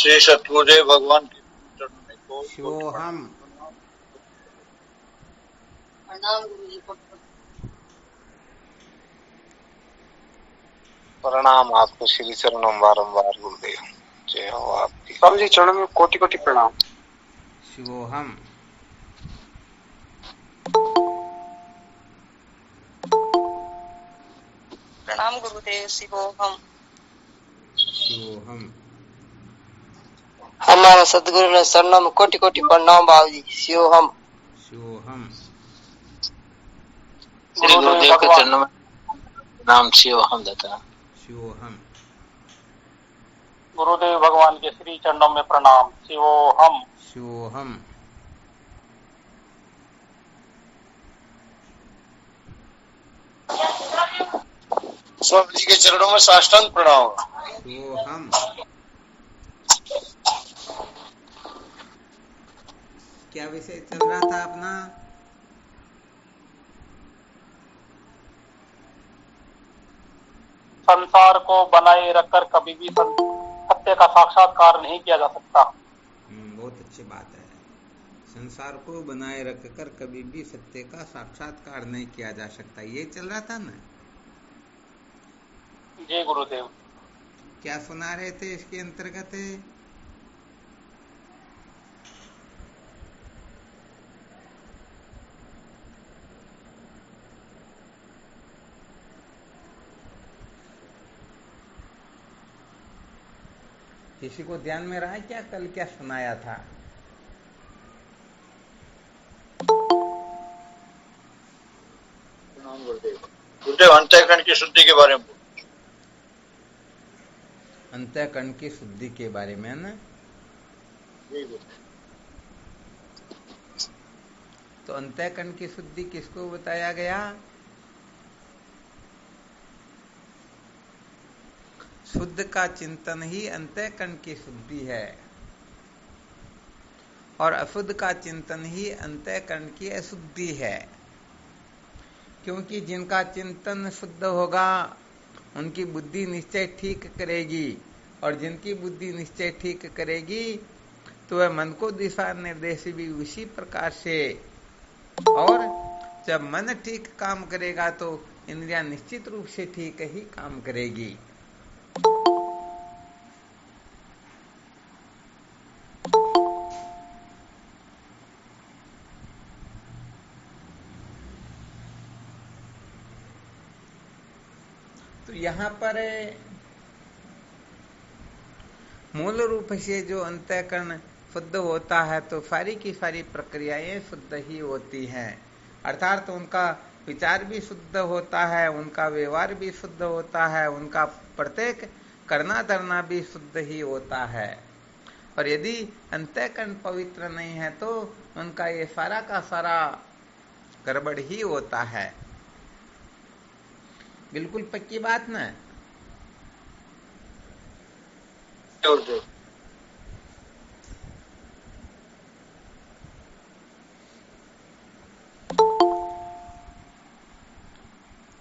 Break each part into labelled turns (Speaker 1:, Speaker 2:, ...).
Speaker 1: श्री सतगुरुदेव भगवान के चरणों में कोटि कोटि
Speaker 2: शिवोहम।
Speaker 3: प्रणाम गुरुजी को।
Speaker 4: प्रणाम आपको श्री चरणों बारंबार गुरुदेव। जय हो आपकी।
Speaker 5: स्वामी जी चरणों में कोटि कोटि प्रणाम।
Speaker 2: शिवोहम।
Speaker 3: प्रणाम गुरुदेव शिवोहम।
Speaker 2: शिवोहम।
Speaker 3: हमारा सदगुरु ने चरणों में कोटि कोटि प्रणाम बाबू जी शिवोहम।
Speaker 2: शिवोहम।
Speaker 4: श्री गुरुदेव के चरणों में नाम शिवोहम देता।
Speaker 2: शिवोहम।
Speaker 5: गुरुदेव भगवान के श्री चरणों में प्रणाम शिवोहम।
Speaker 2: शिवोहम।
Speaker 1: स्वामी जी के चरणों में साष्टांग प्रणाम।
Speaker 2: शिवोहम। क्या विषय चल रहा था अपना?
Speaker 5: संसार को बनाए रखकर कभी भी सत्य का साक्षात्कार नहीं किया जा सकता।
Speaker 2: बहुत अच्छी बात है। संसार को बनाए रखकर कभी भी सत्य का साक्षात्कार नहीं किया जा सकता, ये चल रहा था ना?
Speaker 5: जय गुरुदेव।
Speaker 2: क्या सुना रहे थे इसके अंतर्गत? किसी को ध्यान में रहा है क्या कल क्या सुनाया था?
Speaker 1: गुरुदेव अंतःकरण की शुद्धि के बारे में।
Speaker 2: अंतःकरण की शुद्धि के बारे में ना? तो अंतःकरण की शुद्धि किसको बताया गया? शुद्ध का चिंतन ही अंतःकरण की शुद्धि है और अशुद्ध का चिंतन ही अंतःकरण की अशुद्धि है। क्योंकि जिनका चिंतन शुद्ध होगा उनकी बुद्धि निश्चय ठीक करेगी, और जिनकी बुद्धि निश्चय ठीक करेगी तो वह मन को दिशा निर्देश भी उसी प्रकार से, और जब मन ठीक काम करेगा तो इंद्रियां निश्चित रूप से ठीक ही काम करेगी। तो यहाँ पर मूल रूप से जो अंतःकरण शुद्ध होता है तो सारी की सारी प्रक्रियाएं शुद्ध ही होती हैं, अर्थात तो उनका विचार भी शुद्ध होता है, उनका व्यवहार भी शुद्ध होता है, उनका प्रत्येक करना धरना भी शुद्ध ही होता है। और यदि अंतःकरण पवित्र नहीं है तो उनका ये सारा का सारा गड़बड़ ही होता है। बिल्कुल पक्की बात ना?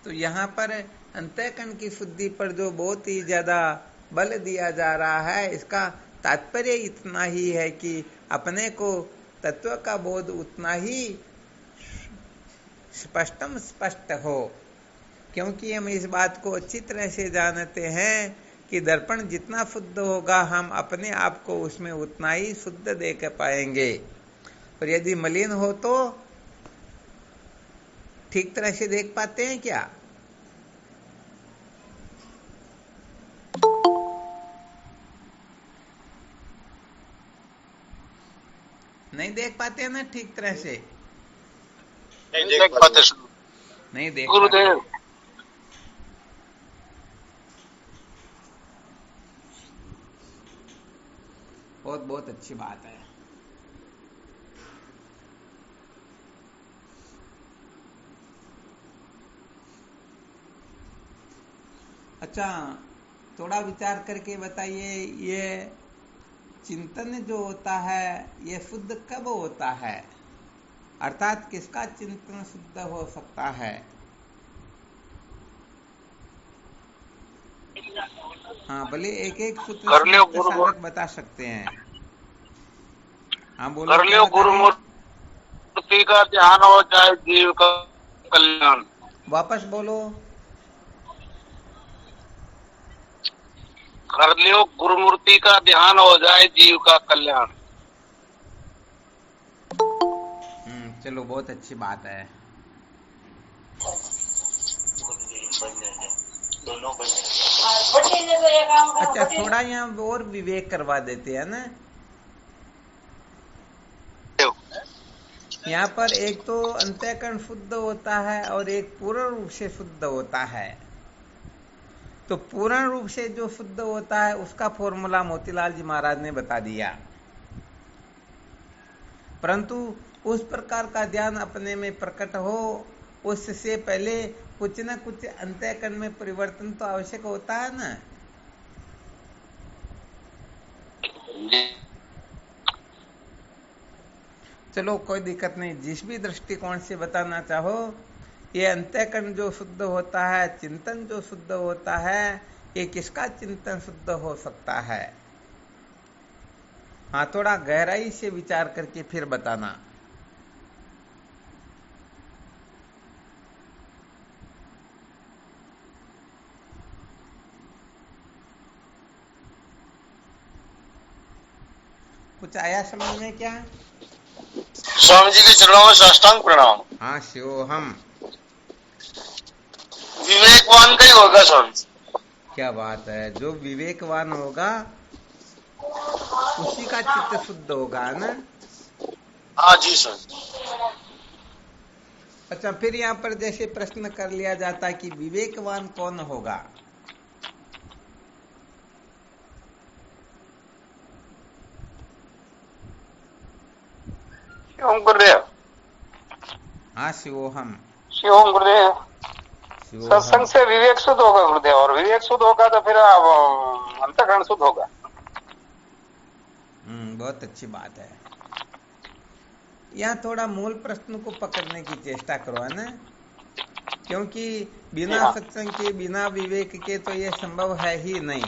Speaker 2: तो यहाँ पर अंतःकरण की शुद्धि पर जो बहुत ही ज्यादा बल दिया जा रहा है, इसका तात्पर्य इतना ही है कि अपने को तत्व का बोध उतना ही स्पष्ट हो। क्योंकि हम इस बात को अच्छी तरह से जानते हैं कि दर्पण जितना शुद्ध होगा हम अपने आप को उसमें उतना ही शुद्ध देख पाएंगे, और यदि मलिन हो तो ठीक तरह से देख पाते हैं क्या? नहीं देख पाते हैं ना ठीक तरह से?
Speaker 1: नहीं देख पाते।
Speaker 2: नहीं देख
Speaker 4: गुरुदेव
Speaker 2: पाते। बहुत बहुत अच्छी बात है। अच्छा, थोड़ा विचार करके बताइए, ये चिंतन जो होता है ये शुद्ध कब होता है? अर्थात किसका चिंतन शुद्ध हो सकता है? हाँ भले एक एक सूत्र
Speaker 4: कर लियो
Speaker 2: समस्त
Speaker 4: गुरु
Speaker 2: साधक बता सकते हैं। हाँ बोलो,
Speaker 4: कर
Speaker 2: क्या
Speaker 4: लियो
Speaker 2: बता रहे हैं?
Speaker 4: गुरुमूर्ति का ध्यान हो जाए जीव का कल्याण।
Speaker 2: वापस बोलो।
Speaker 4: कर लियो गुरुमूर्ति का ध्यान हो जाए जीव का कल्याण।
Speaker 2: चलो बहुत अच्छी बात है। अच्छा थोड़ा यहाँ और विवेक करवा देते हैं ना। यहाँ पर एक तो अंतःकरण शुद्ध होता है और एक पूर्ण रूप से शुद्ध होता है। तो पूर्ण रूप से जो शुद्ध होता है उसका फॉर्मूला मोतीलाल जी महाराज ने बता दिया, परंतु उस प्रकार का ध्यान अपने में प्रकट हो उससे पहले कुछ न कुछ अंतःकरण में परिवर्तन तो आवश्यक होता है ना। चलो कोई दिक्कत नहीं, जिस भी दृष्टिकोण से बताना चाहो, ये अंतःकरण जो शुद्ध होता है, चिंतन जो शुद्ध होता है, ये किसका चिंतन शुद्ध हो सकता है? हाँ थोड़ा गहराई से विचार करके फिर बताना। कुछ आया समझ में क्या?
Speaker 1: स्वामी जी के चरणों में साष्टांग प्रणाम।
Speaker 2: हाँ शिवोहम।
Speaker 1: विवेकवान का ही होगा स्वामी जी।
Speaker 2: क्या बात है, जो विवेकवान होगा उसी का चित्त शुद्ध होगा ना।
Speaker 1: हाँ जी स्वामी।
Speaker 2: अच्छा फिर यहाँ पर जैसे प्रश्न कर लिया जाता कि विवेकवान कौन होगा?
Speaker 4: शिवम गुरुदेव।
Speaker 2: हाँ शिवोहम।
Speaker 4: शिवम गुरुदेव। सत्संग से विवेक शुद्ध होगा गुरुदेव, और विवेक शुद्ध होगा तो फिर अंतःकरण शुद्ध होगा।
Speaker 2: बहुत अच्छी बात है। यहाँ थोड़ा मूल प्रश्न को पकड़ने की चेष्टा करो है ना, क्योंकि बिना सत्संग के, बिना विवेक के तो ये संभव है ही नहीं।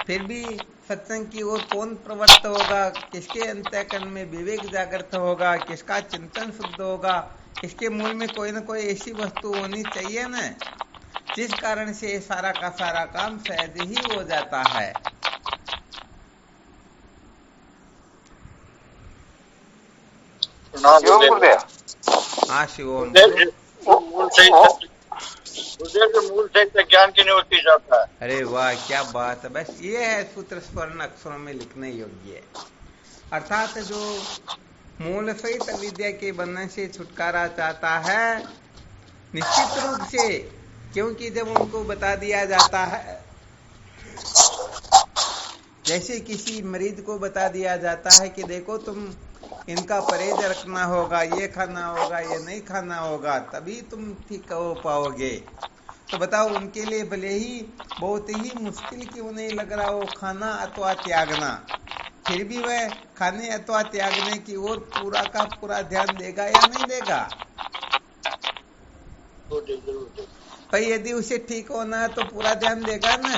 Speaker 2: फिर भी सत्संग की ओर कौन प्रवृत्त होगा, किसके अंतःकरण में विवेक जागृत होगा, किसका चिंतन शुद्ध होगा, इसके मूल में कोई ना कोई ऐसी वस्तु होनी चाहिए ना, जिस कारण से सारा का सारा काम सहज ही हो जाता है। हाँ शिवोम।
Speaker 1: मूल सहित ज्ञान की निवृत्ति जाता है।
Speaker 2: अरे वाह क्या बात है, बस ये है सूत्र स्वर्ण अक्षरों में लिखने योग्य है। अर्थात जो मूल सहित विद्या के बंधन से छुटकारा चाहता है, निश्चित रूप से, क्योंकि जब उनको बता दिया जाता है, जैसे किसी मरीज को बता दिया जाता है कि देखो तुम इनका परहेज रखना होगा, ये खाना होगा, ये नहीं खाना होगा, तभी तुम ठीक हो पाओगे। तो बताओ उनके लिए भले ही बहुत ही मुश्किल क्यों नहीं लग रहा हो खाना अथवा त्यागना, फिर भी वह खाने अथवा त्यागने की ओर पूरा का पूरा ध्यान देगा या नहीं देगा? भाई यदि उसे ठीक होना है तो पूरा ध्यान देगा ना।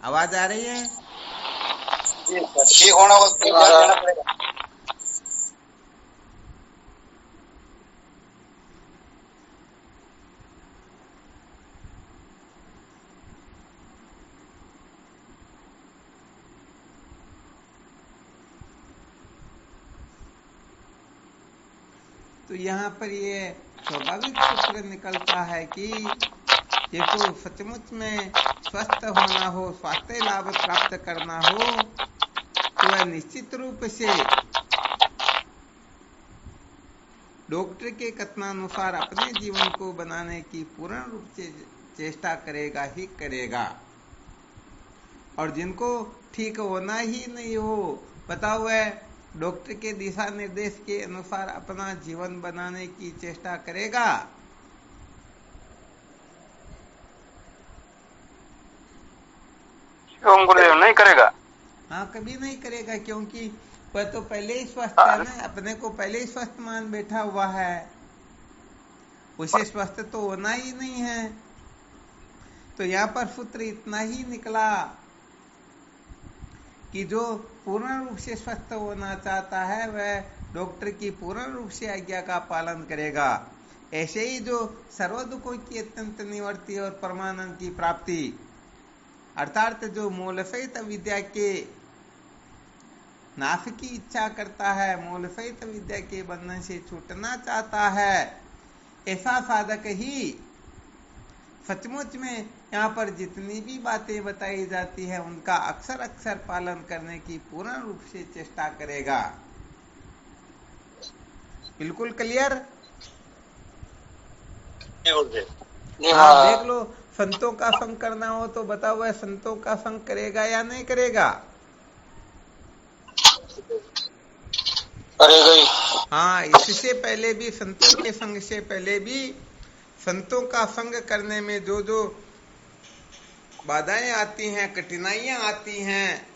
Speaker 2: आवाज आ रही है?
Speaker 1: ठीक होना पड़ेगा।
Speaker 2: तो यहाँ पर ये स्वाभाविक सूत्र निकलता है कि ये तो सचमुच में स्वस्थ होना हो, स्वास्थ्य लाभ प्राप्त करना हो, तो वह निश्चित रूप से डॉक्टर के कथनानुसार अपने जीवन को बनाने की पूर्ण रूप से चेष्टा करेगा ही करेगा। और जिनको ठीक होना ही नहीं हो, बताओ वह डॉक्टर के दिशा निर्देश के अनुसार अपना जीवन बनाने की चेष्टा करेगा?
Speaker 4: गुरुदेव नहीं करेगा।
Speaker 2: हाँ कभी नहीं करेगा, क्योंकि वह तो पहले ही स्वस्थ है ना, अपने को पहले ही स्वस्थ मान बैठा हुआ है। उसे स्वस्थ तो होना ही नहीं है। तो यहाँ पर सूत्र इतना ही निकला कि जो पूर्ण रूप से स्वस्थ होना चाहता है वह डॉक्टर की पूर्ण रूप से आज्ञा का पालन करेगा। ऐसे ही जो सर्व दुखों की अत्यंत निवृत्ति और परमानंद की प्राप्ति अर्थात जो मूल सहित विद्या के नाश की इच्छा करता है, मूल सहित विद्या के बंधन से छूटना चाहता है, ऐसा साधक ही सचमुच में यहाँ पर जितनी भी बातें बताई जाती है उनका अक्षर अक्षर पालन करने की पूर्ण रूप से चेष्टा करेगा। बिल्कुल क्लियर? हाँ, देख लो, संतों का संग करना हो तो बताओ वह संतों का संग करेगा या नहीं करेगा?
Speaker 1: करेगा ही।
Speaker 2: हाँ, इससे पहले भी संतों के संग से पहले भी संतों का संग करने में जो जो बाधाएं आती हैं, कठिनाइयां आती हैं,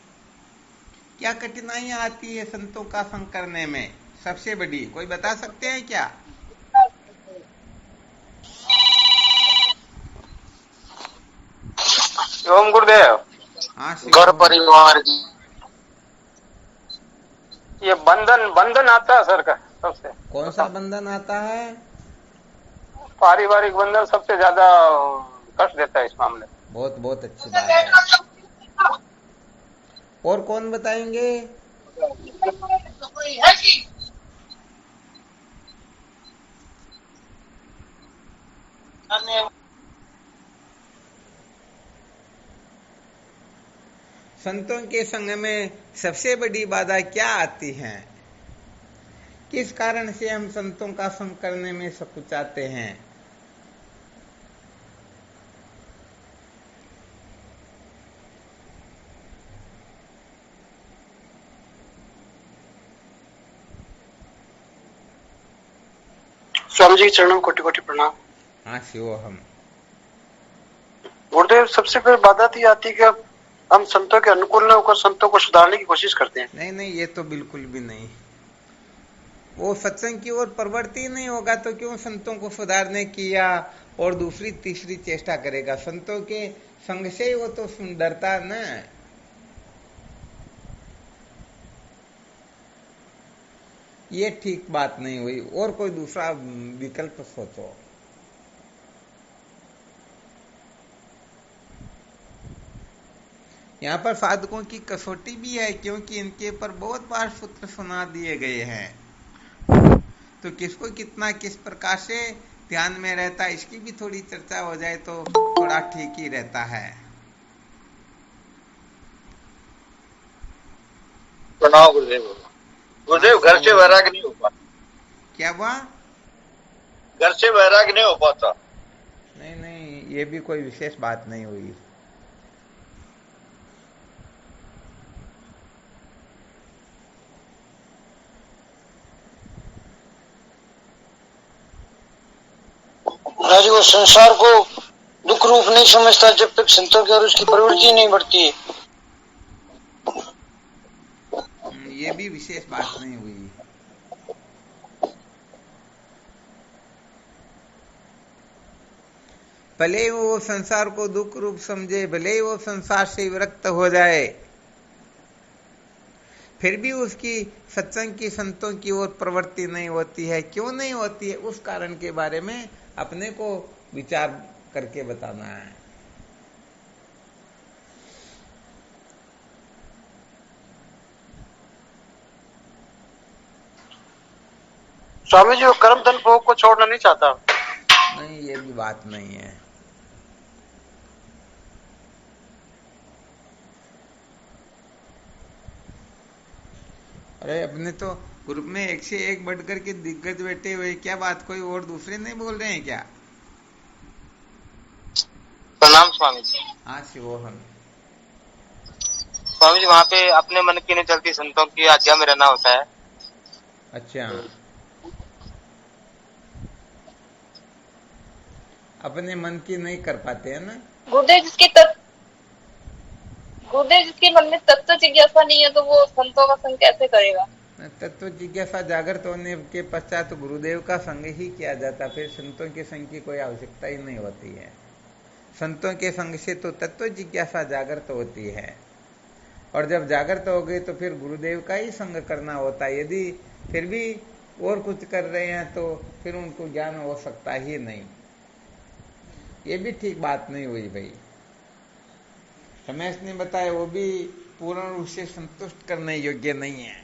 Speaker 2: क्या कठिनाइयां आती है संतों का संग करने में सबसे बड़ी, कोई बता सकते हैं क्या?
Speaker 4: ओम गुरुदेव।
Speaker 2: हाँ,
Speaker 1: घर परिवार की
Speaker 4: ये बंधन आता है सर का सबसे।
Speaker 2: कौन सा बंधन आता है?
Speaker 4: पारिवारिक बंधन सबसे ज्यादा कष्ट देता है इस मामले।
Speaker 2: बहुत बहुत अच्छी बात है। और कौन बताएंगे? संतों के संग में सबसे बड़ी बाधा क्या आती है? किस कारण से हम संतों का संग करने में सकुचाते हैं?
Speaker 6: स्वामी जी के चरणों में कोटि कोटि प्रणाम।
Speaker 2: हाँ शिव हम
Speaker 6: गुरुदेव, सबसे पहले बाधा तो आती है कि हम संतों के अनुकूल न होकर संतों को सुधारने की कोशिश करते हैं।
Speaker 2: नहीं नहीं, ये तो बिल्कुल भी नहीं। वो सत्संग की ओर प्रवृत्ति नहीं होगा तो क्यों संतों को सुधारने की या और दूसरी तीसरी चेष्टा करेगा? संतों के संग से ही वो तो डरता न। ये ठीक बात नहीं हुई, और कोई दूसरा विकल्प सोचो। यहाँ पर साधकों की कसौटी भी है, क्योंकि इनके ऊपर बहुत बार सूत्र सुना दिए गए हैं, तो किसको कितना किस प्रकार से ध्यान में रहता है इसकी भी थोड़ी चर्चा हो जाए तो थोड़ा ठीक ही रहता है।
Speaker 1: प्रणाम गुरुदेव। गुरुदेव, घर से वैराग नहीं हो पाता।
Speaker 2: क्या हुआ?
Speaker 1: घर से वैराग नहीं हो पाता।
Speaker 2: नहीं नहीं, ये भी कोई विशेष बात नहीं हुई।
Speaker 3: राज वो संसार को दुख रूप नहीं समझता जब तक संतों की और उसकी प्रवृत्ति नहीं बढ़ती है।
Speaker 2: ये भी विशेष बात नहीं हुई। भले ही वो संसार को दुख रूप समझे, भले ही वो संसार से विरक्त हो जाए, फिर भी उसकी सत्संग की संतों की ओर प्रवृत्ति नहीं होती है। क्यों नहीं होती है, उस कारण के बारे में अपने को विचार करके बताना है।
Speaker 6: स्वामी जी, वो कर्म धन भोग को छोड़ना नहीं चाहता।
Speaker 2: नहीं, ये भी बात नहीं है। अरे अपने तो ग्रुप में एक से एक बढ़कर के दिग्गज बैठे हुए, क्या बात कोई और दूसरे नहीं बोल रहे हैं क्या?
Speaker 3: प्रणाम स्वामी जी।
Speaker 2: हाँ शिवोहम।
Speaker 3: स्वामी जी, वहाँ पे अपने मन की नहीं चलती, संतों की आज्ञा में रहना होता है।
Speaker 2: अच्छा, अपने मन की नहीं कर पाते हैं ना?
Speaker 7: गुरुदेव, जिसके मन में तत्व जिज्ञासा नहीं है तो वो संतों का संग कैसे करेगा?
Speaker 2: तत्व जिज्ञासा जागृत होने के पश्चात गुरुदेव का संग ही किया जाता, फिर संतों के संग की कोई आवश्यकता ही नहीं होती है। संतों के संग से तो तत्व जिज्ञासा जागृत होती है, और जब जागृत हो गई तो फिर गुरुदेव का ही संग करना होता है। यदि फिर भी और कुछ कर रहे हैं तो फिर उनको ज्ञान हो सकता ही नहीं। ये भी ठीक बात नहीं हुई भाई। रमेश ने बताया वो भी पूर्ण रूप से संतुष्ट करने योग्य नहीं है।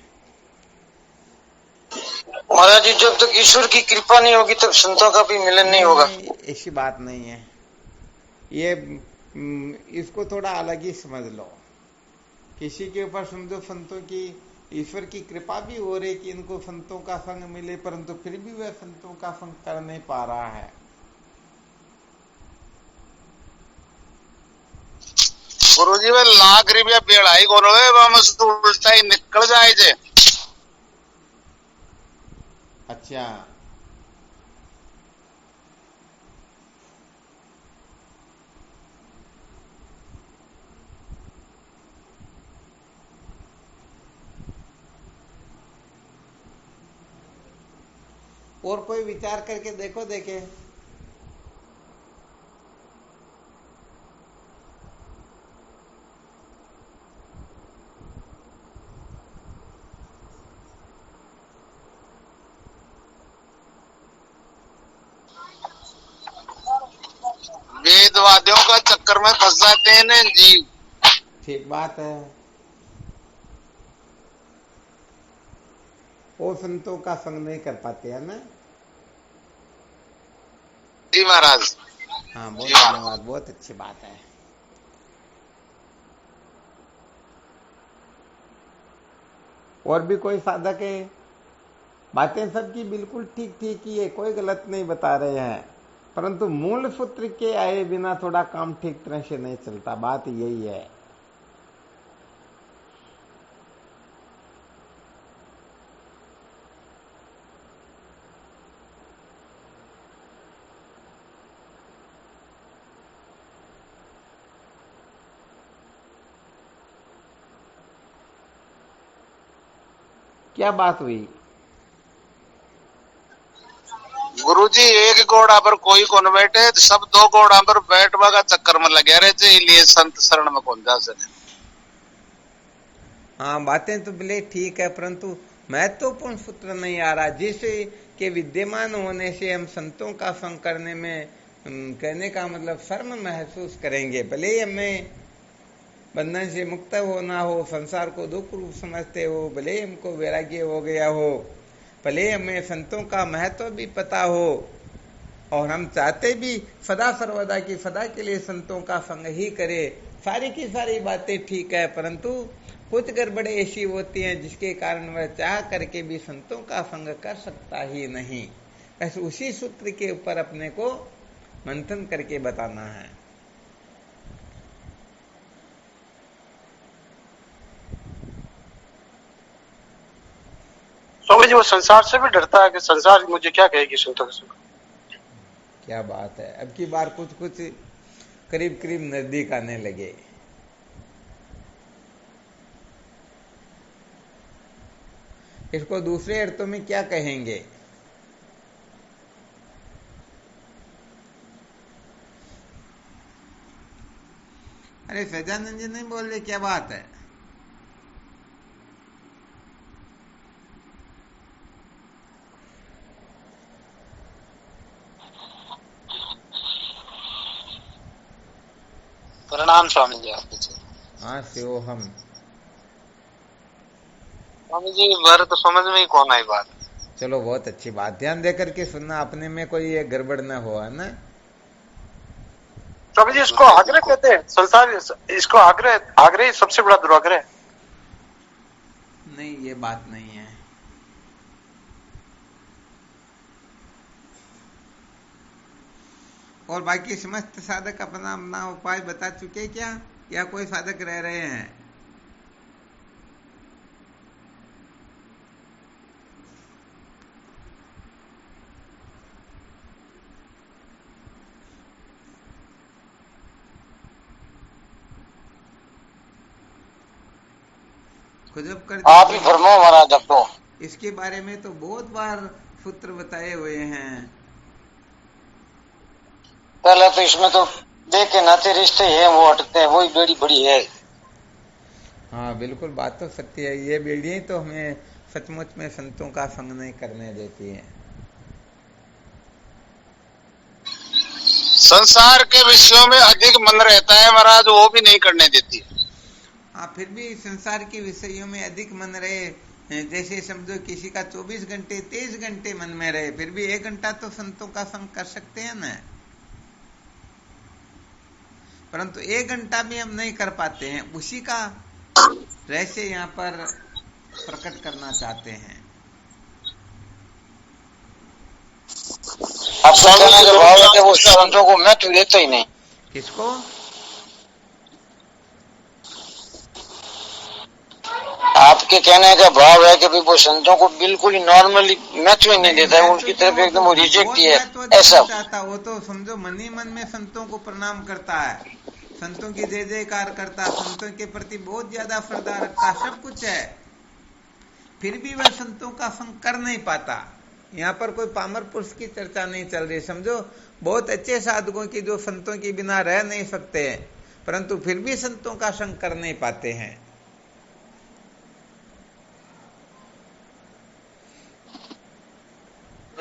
Speaker 3: महाराज जी, जब तक ईश्वर की कृपा नहीं होगी तब संतों का भी मिलन नहीं होगा।
Speaker 2: ऐसी बात नहीं है। ये इसको थोड़ा अलग ही समझ लो। किसी के ऊपर समझो संतों की ईश्वर की कृपा भी हो रही कि इनको संतों का संग मिले, परंतु फिर भी वह संतों का संग कर नहीं पा रहा है।
Speaker 1: गुरुजी वे लाख रुपया बेड़ाई करो उल्टा ही निकल जाए जे।
Speaker 2: अच्छा, और कोई विचार करके देखो देखे।
Speaker 1: वेदवादियों का चक्कर में फंस जाते हैं ना जी।
Speaker 2: ठीक बात है। वो संतों का संग नहीं कर पाते है ना।
Speaker 1: जी महाराज।
Speaker 2: हाँ, बहुत धन्यवाद, बहुत अच्छी बात है। और भी कोई साधक है? बातें सबकी बिल्कुल ठीक ठीक ही है, कोई गलत नहीं बता रहे हैं, परंतु मूल सूत्र के आए बिना थोड़ा काम ठीक तरह से नहीं चलता। बात यही है। क्या बात हुई?
Speaker 1: गुरुजी एक घोड़ा पर कोई कौन बैठे, सब दो घोड़ा पर बैठवा का चक्कर में लगे रहे थे, इसलिए संत शरण में कौन जा सके।
Speaker 2: हाँ, बातें तो भले ठीक है, परंतु महत्वपूर्ण सूत्र नहीं आ रहा, जिससे के विद्यमान होने से हम संतों का संग करने में कहने का मतलब शर्म महसूस करेंगे। भले ही हमें बंधन से मुक्त होना हो, संसार को दुख रूप समझते हो, भले ही हमको वैराग्य हो गया हो, भले हमें संतों का महत्व भी पता हो, और हम चाहते भी सदा सर्वदा की सदा के लिए संतों का संग ही करे। सारी की सारी बातें ठीक है, परंतु कुछ गड़बड़े ऐसी होती हैं जिसके कारण वह चाह करके भी संतों का संग कर सकता ही नहीं। बस उसी सूत्र के ऊपर अपने को मंथन करके बताना है।
Speaker 6: स्वामी जी, वो संसार से भी डरता है कि संसार मुझे क्या कहेगी संतों के संग।
Speaker 2: क्या बात है, अब की बार कुछ कुछ करीब करीब नजदीक आने लगे। इसको दूसरे अर्थों में क्या कहेंगे? अरे सजानंद जी नहीं बोल रहे, क्या बात है?
Speaker 1: प्रणाम स्वामी जी आपके।
Speaker 2: हाँ, शिव हम
Speaker 1: स्वामी जी बार तो समझ में ही कौन आई बात।
Speaker 2: चलो, बहुत अच्छी बात, ध्यान दे करके सुनना, अपने में कोई ये गड़बड़ न हो, है ना।
Speaker 6: स्वामी जी, इसको आग्रह कहते हैं संसार, इसको आग्रह, आग्रह ही सबसे बड़ा दुराग्रह है।
Speaker 2: नहीं, ये बात नहीं है। और बाकी समस्त साधक अपना अपना उपाय बता चुके क्या, या कोई साधक रह रहे हैं? खुजब कर
Speaker 3: आप ही
Speaker 2: देते हैं।
Speaker 3: फरमाओ महाराज अब तो।
Speaker 2: इसके बारे में तो बहुत बार सूत्र बताए हुए हैं।
Speaker 3: पहले तो इसमें तो देख के नाते रिश्ते हैं वो हटते हैं, वही बेड़ी बड़ी है।
Speaker 2: हाँ बिल्कुल, बात तो सत्य है। ये बेड़ियां तो हमें सचमुच में संतों का संग नहीं करने देती है।
Speaker 1: संसार के विषयों में अधिक मन रहता है महाराज, वो भी नहीं करने देती।
Speaker 2: हाँ, फिर भी संसार के विषयों में अधिक मन रहे, जैसे समझो किसी का 24 घंटे 23 घंटे मन में रहे, फिर भी 1 घंटा तो संतों का संग कर सकते हैं ना। परंतु 1 घंटा भी हम नहीं कर पाते हैं, उसी का रहस्य यहाँ पर प्रकट करना चाहते हैं।
Speaker 3: आपका कहने का भाव है कि वो संतों को महत्व देता ही नहीं।
Speaker 2: किसको?
Speaker 3: आपके कहने का भाव है कि भाई वो संतों को बिल्कुल ही नॉर्मली महत्व ही नहीं देता है, उनकी तरफ एकदम वो रिजेक्ट ही है ऐसा।
Speaker 2: चाहता वो तो समझो मन ही मन में संतों को प्रणाम करता है, संतों की जय जयकार करता, संतों के प्रति बहुत ज्यादा श्रद्धा रखता, सब कुछ है, फिर भी वह संतों का संग कर नहीं पाता। यहाँ पर कोई पामर पुरुष की चर्चा नहीं चल रही। समझो बहुत अच्छे साधकों की जो संतों के बिना रह नहीं सकते हैं, परंतु फिर भी संतों का संग कर नहीं पाते हैं।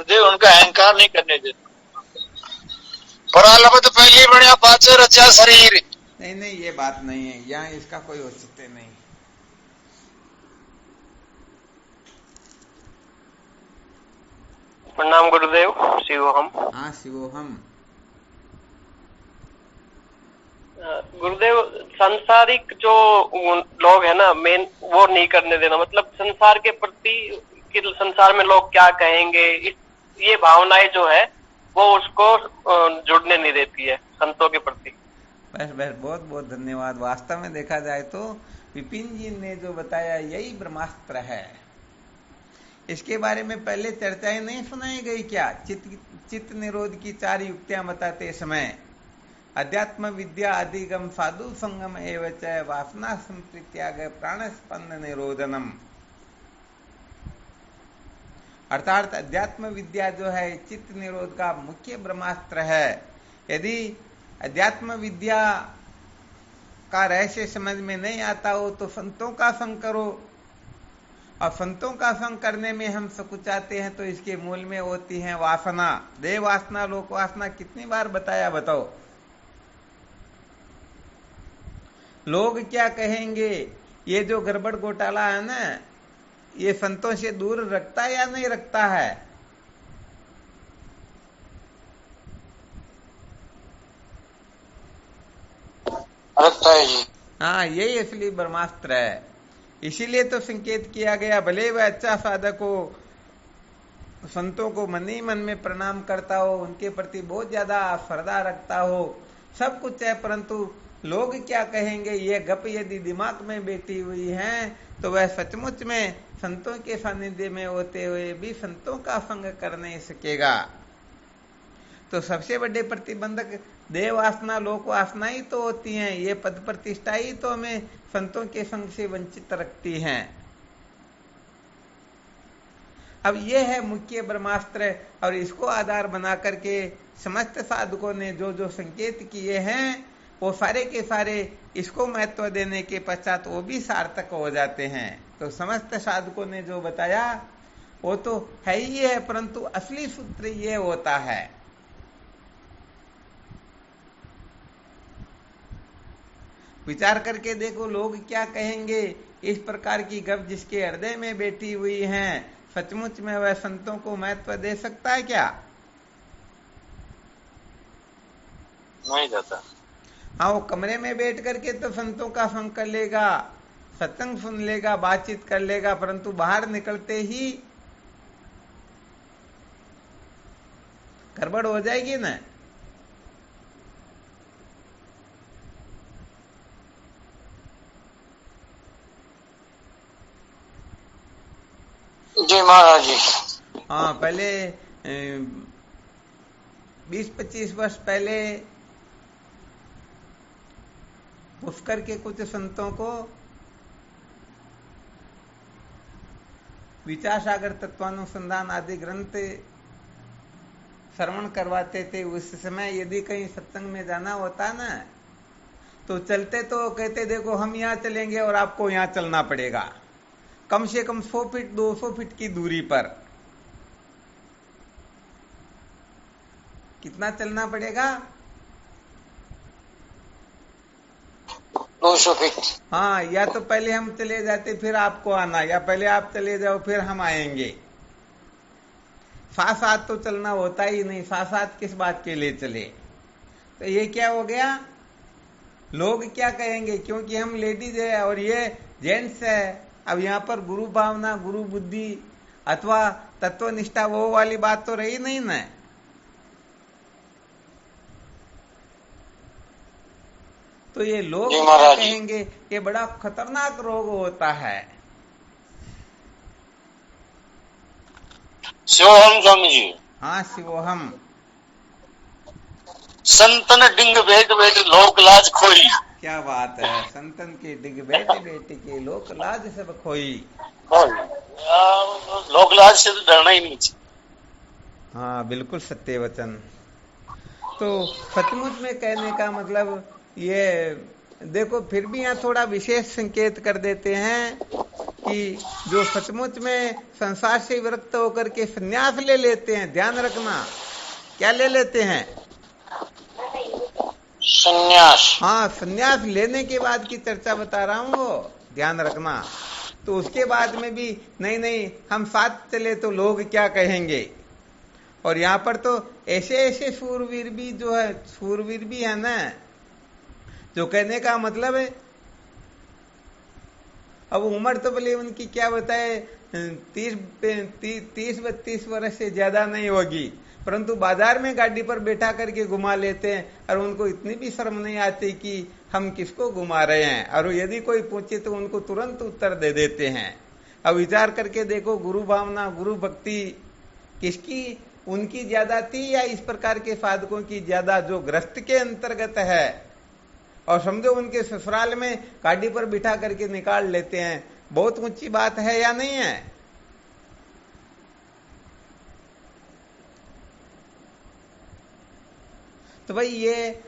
Speaker 1: उनका अहंकार नहीं करने देता। परालब्ध पहली बढ़िया बात रचा शरीर।
Speaker 2: नहीं नहीं, ये बात नहीं है, यहाँ इसका कोई औचित्य नहीं।
Speaker 6: प्रणाम गुरुदेव, शिवोहम।
Speaker 2: हाँ शिवोहम।
Speaker 6: गुरुदेव, सांसारिक जो लोग है ना मेन, वो नहीं करने देना, मतलब संसार के प्रति कि संसार में लोग क्या कहेंगे, ये भावनाएं जो है वो उसको जुड़ने नहीं देती है संतों के प्रति।
Speaker 2: बस बस, बहुत बहुत धन्यवाद। वास्तव में देखा जाए तो विपिन जी ने जो बताया यही ब्रह्मास्त्र है। इसके बारे में पहले चर्चाएं नहीं सुनाई गई क्या? चित्त निरोध की 4 युक्तियां बताते समय अध्यात्म विद्या अधिगम साधु संगम एवं च वासना संप्रत्याग प्राण स्पंद निरोधनम। अर्थात अध्यात्म विद्या जो है चित्त निरोध का मुख्य ब्रह्मास्त्र है। यदि अध्यात्म विद्या का रहस्य समझ में नहीं आता हो तो संतों का संग करो, और संतों का संग करने में हम सकुचाते हैं तो इसके मूल में होती है वासना, देह वासना, लोक वासना। कितनी बार बताया, बताओ। लोग क्या कहेंगे, ये जो गड़बड़ घोटाला है ना, ये संतों से दूर रखता या नहीं रखता है?
Speaker 3: रखता है जी।
Speaker 2: हाँ, यही असली ब्रह्मास्त्र है। इसीलिए तो संकेत किया गया, भले वह अच्छा साधक हो, संतों को मन ही मन में प्रणाम करता हो, उनके प्रति बहुत ज्यादा श्रद्धा रखता हो, सब कुछ है, परंतु लोग क्या कहेंगे ये गप यदि दिमाग में बैठी हुई है तो वह सचमुच में संतों के सानिध्य में होते हुए भी संतों का संग कर नहीं सकेगा। तो सबसे बड़े प्रतिबंधक देह वासना, लोक वासना ही तो होती हैं। ये पद प्रतिष्ठा ही तो हमें संतों के संग से वंचित रखती हैं। अब ये है मुख्य ब्रह्मास्त्र, और इसको आधार बना करके समस्त साधकों ने जो जो संकेत किए हैं वो सारे के सारे इसको महत्व देने के पश्चात वो भी सार्थक हो जाते हैं। तो समस्त साधकों ने जो बताया वो तो है ही है, परंतु असली सूत्र ये होता है। विचार करके देखो लोग क्या कहेंगे। इस प्रकार की गप जिसके हृदय में बैठी हुई है, सचमुच में वह संतों को महत्व दे सकता है क्या?
Speaker 1: नहीं जाता।
Speaker 2: हाँ, वो कमरे में बैठ करके तो संतों का संग कर लेगा, सत्संग सुन लेगा, बातचीत कर लेगा, परंतु बाहर निकलते ही गड़बड़ हो जाएगी ना।
Speaker 3: जी महाराज जी।
Speaker 2: हाँ, पहले 20-25 वर्ष पहले पुष्कर के कुछ संतों को विचार सागर तत्वानुसंधान आदि ग्रंथ श्रवण करवाते थे, उस समय यदि कहीं सत्संग में जाना होता ना तो चलते तो कहते देखो हम यहां चलेंगे और आपको यहां चलना पड़ेगा, कम से कम 100 फीट 200 फीट की दूरी पर। कितना चलना पड़ेगा?
Speaker 3: 200 फीट।
Speaker 2: हाँ, या तो पहले हम चले जाते फिर आपको आना, या पहले आप चले जाओ फिर हम आएंगे। साथ साथ तो चलना होता ही नहीं, साथ साथ किस बात के लिए चले। तो ये क्या हो गया, लोग क्या कहेंगे, क्योंकि हम लेडीज है और ये जेंट्स है। अब यहां पर गुरु भावना, गुरु बुद्धि अथवा तत्वनिष्ठा वो वाली बात तो रही नहीं ना। तो ये लोग क्या कहेंगे, ये बड़ा खतरनाक रोग होता है।
Speaker 3: शिवोहम स्वामी जी।
Speaker 2: हाँ, शिवोहम।
Speaker 3: संतन डिंग बैठ बैठ लोक लाज खोई।
Speaker 2: क्या बात है, संतन के डिग बैठी बैठी के लोक लाज सब खोई।
Speaker 3: लोक लाज से तो डरना ही नहीं चाहिए।
Speaker 2: हाँ, बिल्कुल सत्य वचन। तो सचमुच में कहने का मतलब ये देखो, फिर भी यहाँ थोड़ा विशेष संकेत कर देते हैं कि जो सचमुच में संसार से विरक्त होकर के संन्यास ले लेते हैं, ध्यान रखना, क्या ले लेते हैं?
Speaker 3: संन्यास।
Speaker 2: हाँ, संन्यास लेने के बाद की चर्चा बता रहा हूं, वो ध्यान रखना। तो उसके बाद में भी नहीं नहीं हम साथ चले तो लोग क्या कहेंगे। और यहाँ पर तो ऐसे ऐसे सूरवीर भी जो है, सूरवीर भी है ना, जो कहने का मतलब है, अब उम्र तो भले उनकी क्या बताए 30-32 वर्ष से ज्यादा नहीं होगी, परंतु बाजार में गाड़ी पर बैठा करके घुमा लेते हैं और उनको इतनी भी शर्म नहीं आती कि हम किसको घुमा रहे हैं। और यदि कोई पूछे तो उनको तुरंत उत्तर दे देते हैं। अब विचार करके देखो, गुरु भावना, गुरु भक्ति किसकी, उनकी ज्यादा थी या इस प्रकार के साधकों की ज्यादा, जो ग्रस्त के अंतर्गत है। और समझो उनके ससुराल में गाड़ी पर बिठा करके निकाल लेते हैं, बहुत ऊंची बात है या नहीं है? तो भाई ये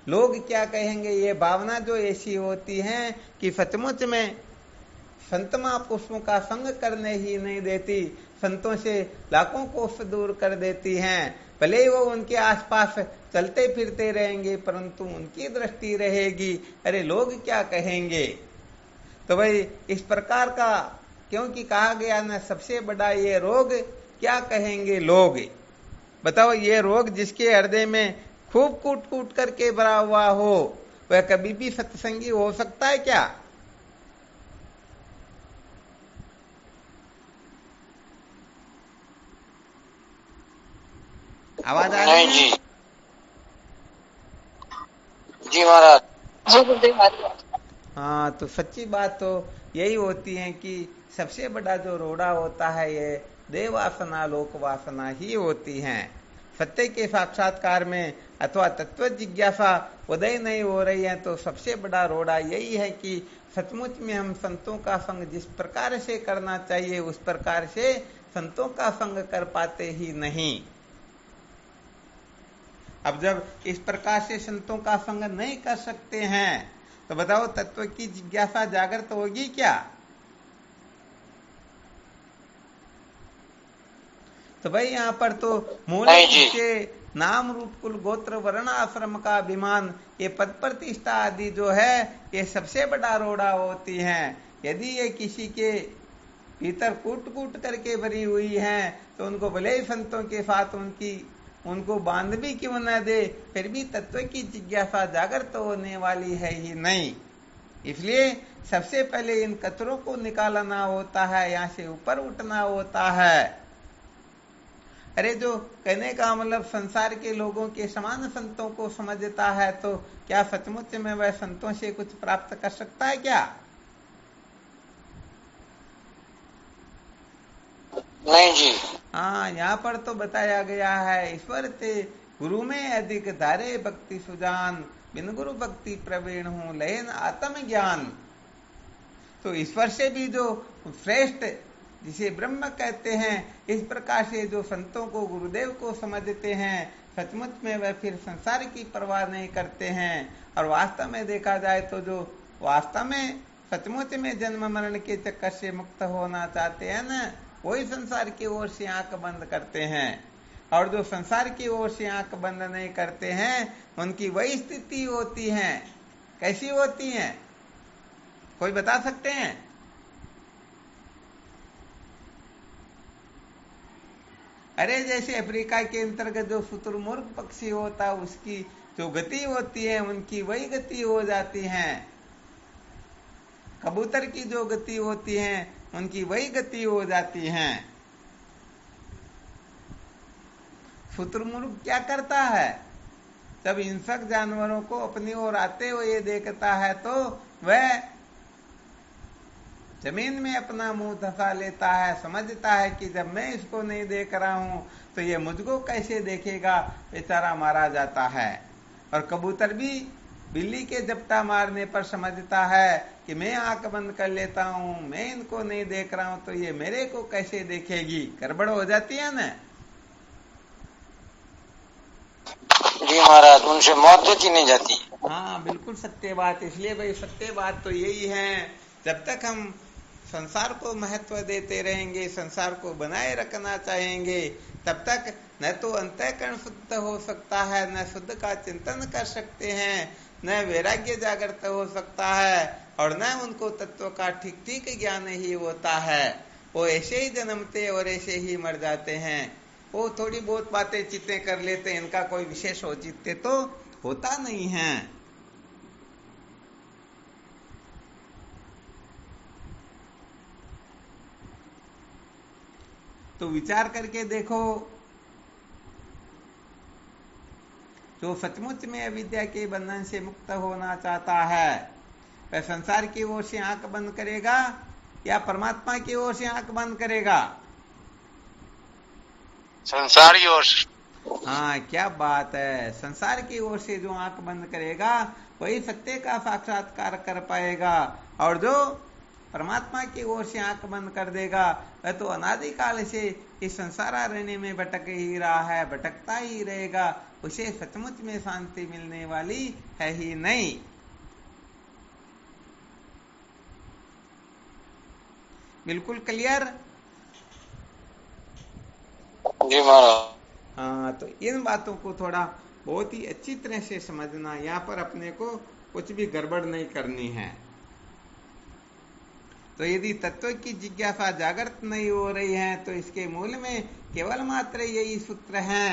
Speaker 2: लोग क्या कहेंगे, ये भावना जो ऐसी होती है कि सचमुच में संत महापुरुषों का संग करने ही नहीं देती, संतों से लाखों कोस दूर कर देती हैं। भले ही वो उनके आसपास चलते फिरते रहेंगे, परंतु उनकी दृष्टि रहेगी अरे लोग क्या कहेंगे। तो भाई इस प्रकार का, क्योंकि कहा गया ना सबसे बड़ा ये रोग क्या कहेंगे लोग। बताओ, ये रोग जिसके हृदय में खूब कूट कूट करके भरा हुआ हो, वह कभी भी सत्संगी हो सकता है क्या? आवाज आ रही है?
Speaker 3: जी महाराज।
Speaker 7: जी गुरुदेव महाराज।
Speaker 2: हाँ, तो सच्ची बात तो यही होती है कि सबसे बड़ा जो रोड़ा होता है ये देव वासना, लोक वासना ही होती हैं। सत्य के साक्षात्कार में अथवा तत्व जिज्ञासा उदय नहीं हो रही है, तो सबसे बड़ा रोड़ा यही है कि सचमुच में हम संतों का संग जिस प्रकार से करना चाहिए उस प्रकार से संतों का संग कर पाते ही नहीं। अब जब इस प्रकार से संतों का संग नहीं कर सकते हैं तो बताओ तत्व की जिज्ञासा जागृत होगी क्या? तो भाई यहाँ पर तो मूल के नाम रूप कुल गोत्र वर्ण आश्रम का अभिमान, ये पद प्रतिष्ठा आदि जो है ये सबसे बड़ा रोड़ा होती हैं। यदि ये किसी के भीतर कूट कूट करके भरी हुई हैं तो उनको भले ही संतों के साथ उनको बांध भी क्यों न दे, फिर भी तत्व की जिज्ञासा जागृत होने वाली है ही नहीं। इसलिए सबसे पहले इन कचरों को निकालना होता है, यहाँ से ऊपर उठना होता है। अरे जो कहने का मतलब संसार के लोगों के समान संतों को समझता है तो क्या सचमुच में वह संतों से कुछ प्राप्त कर सकता है क्या?
Speaker 3: नहीं जी।
Speaker 2: हाँ, यहाँ पर तो बताया गया है, ईश्वर ते गुरु में अधिक धारे भक्ति सुजान, बिन गुरु भक्ति प्रवीण हूं लयन आत्म ज्ञान। तो ईश्वर से भी जो श्रेष्ठ जिसे ब्रह्म कहते हैं। इस प्रकार से जो संतों को, गुरुदेव को समझते हैं, सचमुच में वह फिर संसार की परवाह नहीं करते हैं। और वास्तव में देखा जाए तो जो वास्तव में सचमुच में जन्म मरण के चक्कर से मुक्त होना चाहते हैं ना, वही संसार की ओर से आंख बंद करते हैं। और जो संसार की ओर से आंख बंद नहीं करते हैं, उनकी वही स्थिति होती है। कैसी होती है, कोई बता सकते हैं? अरे जैसे अफ्रीका के अंतर्गत जो शुतुरमुर्ग पक्षी होता है, उसकी जो गति होती है, उनकी वही गति हो जाती है। कबूतर की जो गति होती है, उनकी वही गति हो जाती है। शुतुरमुर्ग क्या करता है, जब हिंसक जानवरों को अपनी ओर आते हुए देखता है तो वह जमीन में अपना मुंह धसा लेता है। समझता है कि जब मैं इसको नहीं देख रहा हूं तो ये मुझको कैसे देखेगा, बेचारा मारा जाता है। और कबूतर भी बिल्ली के झपटा मारने पर समझता है कि मैं आंख बंद कर लेता हूं, मैं इनको नहीं देख रहा हूं तो ये मेरे को कैसे देखेगी। गड़बड़ हो जाती है ना।
Speaker 3: जी महाराज, उनसे मौत देखी नहीं जाती।
Speaker 2: हाँ बिल्कुल सत्य बात। इसलिए भाई सत्य बात तो यही है, जब तक हम संसार को महत्व देते रहेंगे, संसार को बनाए रखना चाहेंगे, तब तक न तो अंतःकरण शुद्ध हो सकता है, न शुद्ध का चिंतन कर सकते हैं, न वैराग्य जागृत हो सकता है, और न उनको तत्व का ठीक ठीक ज्ञान ही होता है। वो ऐसे ही जन्मते और ऐसे ही मर जाते हैं। वो थोड़ी बहुत बातें चित्तें कर लेते हैं, इनका कोई विशेष औचित्य तो होता नहीं है। तो विचार करके देखो, जो सचमुच में अविद्या के बंधन से मुक्त होना चाहता है, वह संसार की ओर से आंख बंद करेगा या परमात्मा की ओर से आंख बंद करेगा?
Speaker 1: संसार की ओर से।
Speaker 2: हाँ क्या बात है। संसार की ओर से जो आंख बंद करेगा वही सत्य का साक्षात्कार कर पाएगा, और जो परमात्मा की ओर से आंख बंद कर देगा वह तो अनादिकाल से इस संसारारण्य में भटक ही रहा है, भटकता ही रहेगा। उसे सचमुच में शांति मिलने वाली है ही नहीं। बिल्कुल क्लियर?
Speaker 3: जी महाराज।
Speaker 2: हाँ, तो इन बातों को थोड़ा बहुत ही अच्छी तरह से समझना। यहाँ पर अपने को कुछ भी गड़बड़ नहीं करनी है। तो यदि तत्व की जिज्ञासा जागृत नहीं हो रही है तो इसके मूल में केवल मात्र यही सूत्र है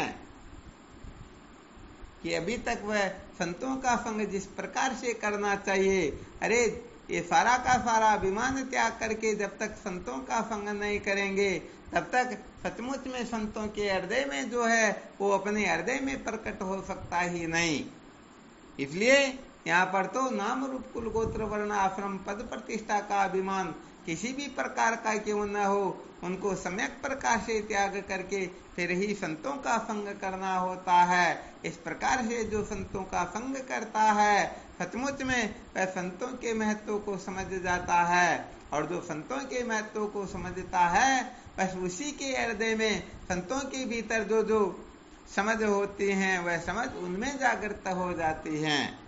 Speaker 2: कि अभी तक वह संतों का संग जिस प्रकार से करना चाहिए, अरे ये सारा का सारा अभिमान त्याग करके जब तक संतों का संग नहीं करेंगे तब तक सचमुच में संतों के हृदय में जो है वो अपने हृदय में प्रकट हो सकता ही नहीं। इसलिए यहाँ पर तो नाम रूप कुल गोत्र वर्ण आश्रम पद प्रतिष्ठा का अभिमान किसी भी प्रकार का क्यों न हो, उनको सम्यक प्रकार से त्याग करके फिर ही संतों का संग करना होता है। इस प्रकार से जो संतों का संग करता है सचमुच में वह संतों के महत्व को समझ जाता है, और जो संतों के महत्व को समझता है बस उसी के हृदय में संतों के भीतर जो जो समझ होती हैं वह समझ उनमें जागृत हो जाती हैं।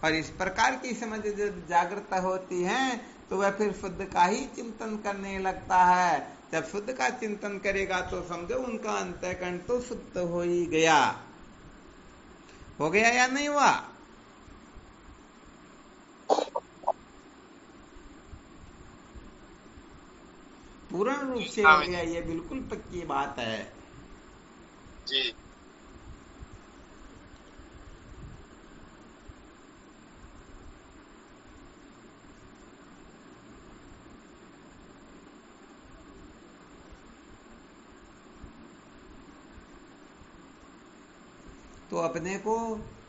Speaker 2: और इस प्रकार की समझ जब जागृत होती है तो वह फिर शुद्ध का ही चिंतन करने लगता है। जब शुद्ध का चिंतन करेगा तो समझो उनका अंतःकरण तो शुद्ध हो ही गया। हो गया या नहीं हुआ? पूर्ण रूप से हो गया, ये बिल्कुल पक्की बात है
Speaker 1: जी।
Speaker 2: तो अपने को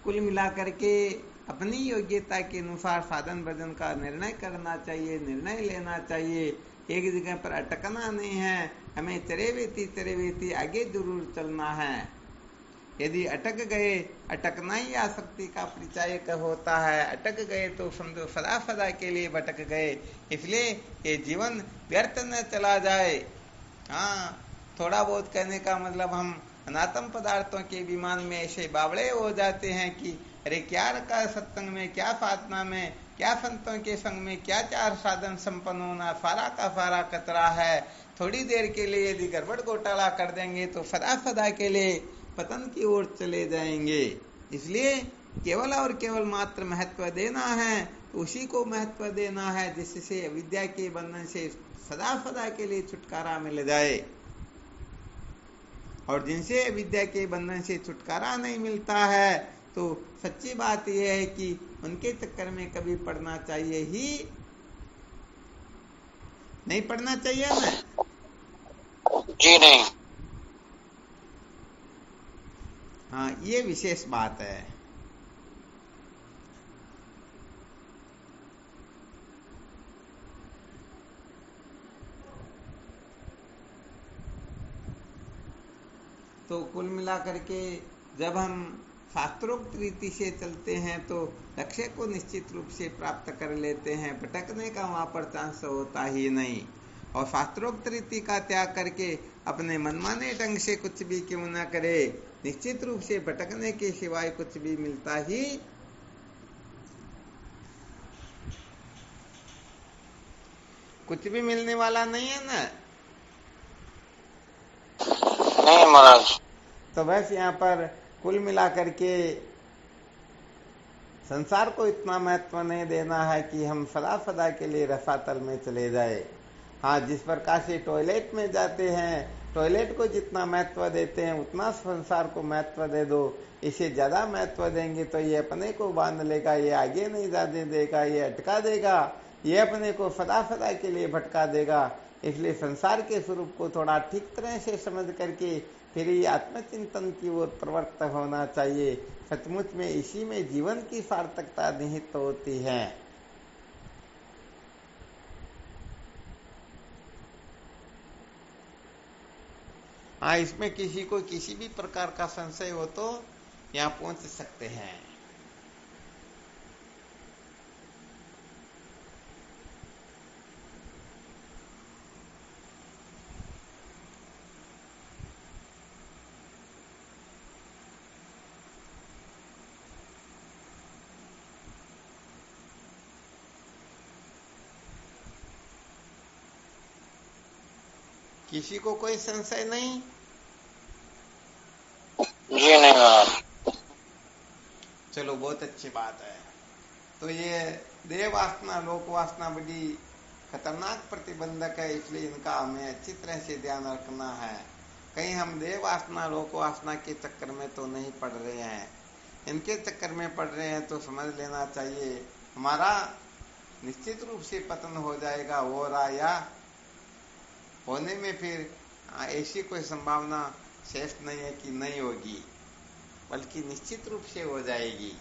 Speaker 2: कुल मिलाकर के अपनी योग्यता के अनुसार साधन भजन का निर्णय करना चाहिए, निर्णय लेना चाहिए। एक जगह पर अटकना नहीं है, हमें चरेवेती आगे जरूर चलना है। यदि अटक गए, अटकना ही आसक्ति का परिचायक होता है। अटक गए तो समझो सदा सदा के लिए भटक गए। इसलिए ये जीवन व्यर्थ न चला जाए। हाँ, थोड़ा बहुत कहने का मतलब हम अनात्म पदार्थों के विमान में ऐसे बावड़े हो जाते हैं कि अरे क्या रखा सत्संग में, क्या साधना में, क्या संतों के संग में, क्या चार साधन संपन्न होना, सारा का सारा कचरा है। थोड़ी देर के लिए यदि गड़बड़ घोटाला कर देंगे तो सदा सदा के लिए पतन की ओर चले जाएंगे। इसलिए केवल और केवल मात्र महत्व देना है, तो उसी को महत्व देना है जिससे विद्या के बंधन से सदा सदा के लिए छुटकारा मिल जाए। और जिनसे विद्या के बंधन से छुटकारा नहीं मिलता है तो सच्ची बात यह है कि उनके चक्कर में कभी पड़ना चाहिए ही नहीं, पड़ना चाहिए ना
Speaker 3: जी नहीं।
Speaker 2: हाँ, ये विशेष बात है। तो कुल मिलाकर के जब हम शास्त्रोक्त रीति से चलते हैं तो लक्ष्य को निश्चित रूप से प्राप्त कर लेते हैं, भटकने का वहां पर चांस होता ही नहीं। और शास्त्रोक्त रीति का त्याग करके अपने मनमाने ढंग से कुछ भी क्यों ना करे, निश्चित रूप से भटकने के सिवाय कुछ भी मिलता ही कुछ भी मिलने वाला नहीं है ना।
Speaker 3: नहीं महाराज।
Speaker 2: तो बस यहाँ पर कुल मिलाकर के संसार को इतना महत्व नहीं देना है कि हम सदा सदा के लिए रसातल में चले जाए। हाँ, जिस प्रकार से टॉयलेट में जाते हैं, टॉयलेट को जितना महत्व देते हैं उतना संसार को महत्व दे दो। इसे ज्यादा महत्व देंगे तो ये अपने को बांध लेगा, ये आगे नहीं जाने देगा, ये अटका देगा, ये अपने को सदा सदा के लिए भटका देगा। इसलिए संसार के स्वरूप को थोड़ा ठीक तरह से समझ करके फिर ये आत्मचिंतन की ओर प्रवृत्त होना चाहिए। सचमुच में इसी में जीवन की सार्थकता निहित होती है। हाँ, इसमें किसी को किसी भी प्रकार का संशय हो तो यहाँ पहुंच सकते हैं। किसी को कोई संशय नहीं?
Speaker 3: जी नहीं महाराज।
Speaker 2: चलो, बहुत अच्छी बात है। तो ये देह वासना, लोक वासना बड़ी खतरनाक प्रतिबंधक है, इसलिए इनका हमें अच्छी तरह से ध्यान रखना है। कहीं हम देह वासना, लोक वासना के चक्कर में तो नहीं पड़ रहे हैं। इनके चक्कर में पड़ रहे हैं तो समझ लेना चाहिए हमारा निश्चित रूप से पतन हो जाएगा। हो रहा या होने में फिर ऐसी कोई संभावना शेष नहीं है कि नहीं होगी, बल्कि निश्चित रूप से हो जाएगी।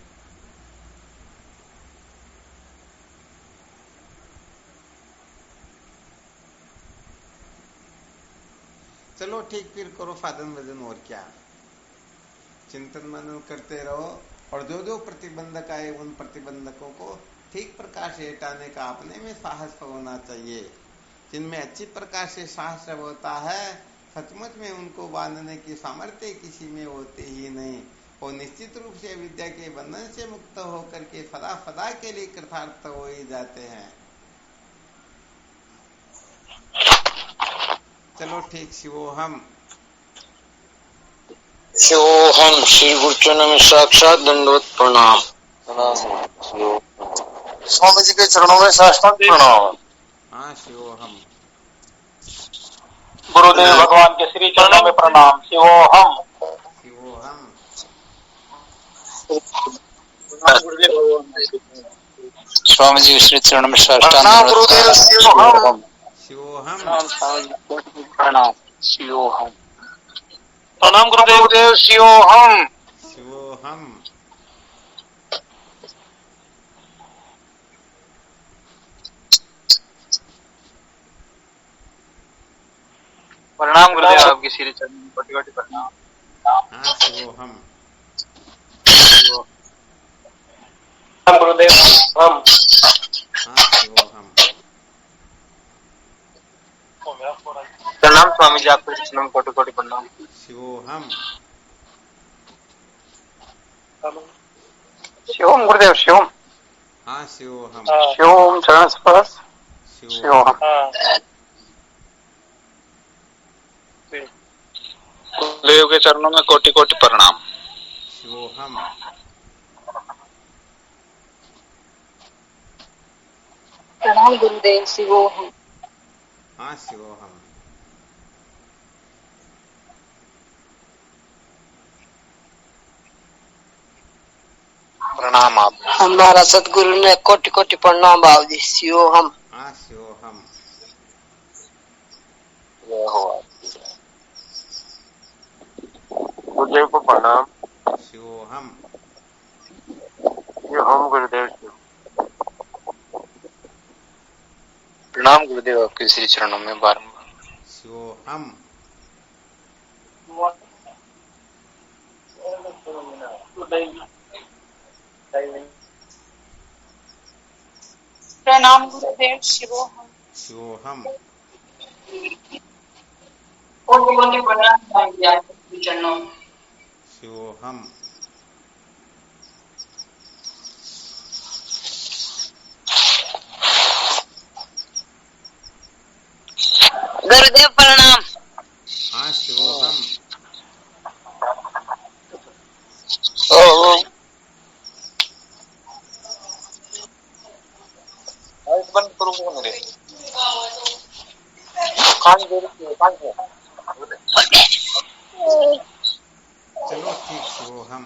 Speaker 2: चलो ठीक, फिर करो साधन भजन, और क्या, चिंतन मनन करते रहो। और जो जो प्रतिबंधक आए उन प्रतिबंधकों को ठीक प्रकार से हटाने का अपने में साहस होना चाहिए। जिनमें अच्छी प्रकार से साहस होता है, सचमुच में उनको बांधने की सामर्थ्य किसी में होती ही नहीं। वो निश्चित रूप से विद्या के बंधन से मुक्त होकर के सदा सदा के लिए कृतार्थ हो ही जाते हैं। चलो ठीक, शिवोहम।
Speaker 3: शिवोहम। श्री गुरुचरणों में साक्षात दंडवत प्रणाम। स्वामी जी के चरणों में साष्टांग प्रणाम।
Speaker 2: हाँ, शिवोहम।
Speaker 5: गुरुदेव भगवान के श्री चरणों में प्रणाम। शिवोहम।
Speaker 2: शिवोहम।
Speaker 1: स्वामी जी के श्री चरण में साष्टांग
Speaker 3: प्रणाम गुरुदेव। शिवोहम।
Speaker 2: शिवोहम।
Speaker 5: प्रणाम। शिवोहम।
Speaker 3: प्रणाम गुरुदेव। शिवोहम।
Speaker 2: शिवोहम।
Speaker 5: प्रणाम गुरुदेव, आपकी श्री चरण में कोटि कोटि प्रणाम।
Speaker 2: हाँ शिवोहम।
Speaker 6: हम गुरुदेव हम।
Speaker 2: हाँ शिवोहम।
Speaker 6: प्रणाम स्वामी जी, आपको प्रणाम, कोटि कोटि प्रणाम।
Speaker 2: शिवोहम।
Speaker 4: शिवम गुरुदेव शिवम।
Speaker 2: हाँ शिवोहम।
Speaker 4: शिवम चरण स्पर्श।
Speaker 2: शिवोहम।
Speaker 1: गुरुदेव के चरणों में कोटि कोटि प्रणाम।
Speaker 2: शिवोहम।
Speaker 7: प्रणाम गुरुदेव शिवोहम।
Speaker 2: हाँ शिवोहम।
Speaker 1: प्रणाम आप।
Speaker 7: हमारा सतगुरु ने कोटि कोटि प्रणाम भाव जी। शिवोहम।
Speaker 2: हाँ शिवोहम।
Speaker 6: गुरुदेव को प्रणाम।
Speaker 2: शिवोहम।
Speaker 6: हम गुरुदेव शिव।
Speaker 1: प्रणाम गुरुदेव, आपके श्री चरणों में बारंबार।
Speaker 2: शिवोहम।
Speaker 7: प्रणाम गुरुदेव शिवोहम।
Speaker 2: शिवोहम।
Speaker 7: कोटि कोटि प्रणाम भाव जी आपके चरणों में।
Speaker 2: शिवोहम।
Speaker 7: गुरुदेव प्रणाम।
Speaker 2: हाँ शिवोहम।
Speaker 1: बंद करूंगा मेरे।
Speaker 2: चलो ठीक शिवोहम।